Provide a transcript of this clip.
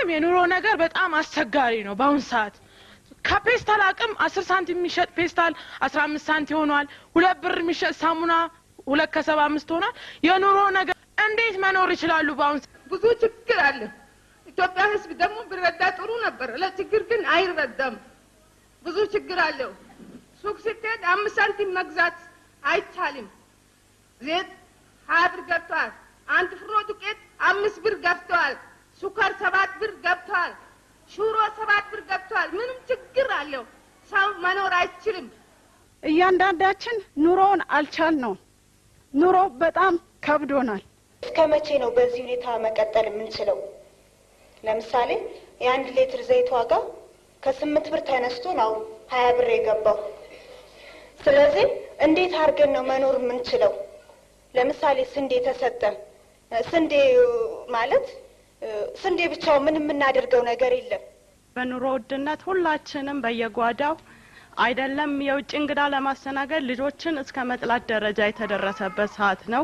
መቼም የኑሮ ነገር በጣም አስቸጋሪ ነው በአሁን ሰዓት ከፔስታል አቅም 10 ሳንቲም የሚሸጥ ፔስታል 15 ሳንቲም ሆኗል 2 ብር የሚሸጥ ሳሙና 2.75 ሆኗል የኑሮ ነገር እንዴት መኖር ይችላሉ በአሁን ብዙ ችግር አለ ኢትዮጵያ ህዝብ ደግሞ ቢረዳ ጥሩ ነበር ለችግር ግን አይረዳም ብዙ ችግር አለው ሱቅ ስትሄድ 5 ሳንቲም መግዛት አይቻልም ዘይት 20 ብር ገብቷል አንድ ፍሮ ዱቄት 5 ብር ገብቷል ሱካር 7 ብር ገብቷል ሹሮ 7 ብር ገብቷል ምንም ችግር አለው ሰው መኖር አይችልም እያንዳንዳችን ኑሮን አልቻልነው ኑሮ በጣም ከብዶናል እስከመቼ ነው በዚህ ሁኔታ መቀጠል የምንችለው ለምሳሌ የ1 ሊትር ዘይት ዋጋ ከ8 ብር ተነስቶ ነው 20 ብር የገባው ስለዚህ እንዴት አድርገን ነው መኖር የምንችለው ለምሳሌ ስንዴ ተሰጠ ስንዴ ማለት ስንዴ ብቻው ምንም እናደርገው ነገር የለም በኑሮ ውድነት ሁላችንም በየጓዳው አይደለም የውጭ እንግዳ ለማስተናገድ ልጆችን እስከ መጥላት ደረጃ የተደረሰበት ሰዓት ነው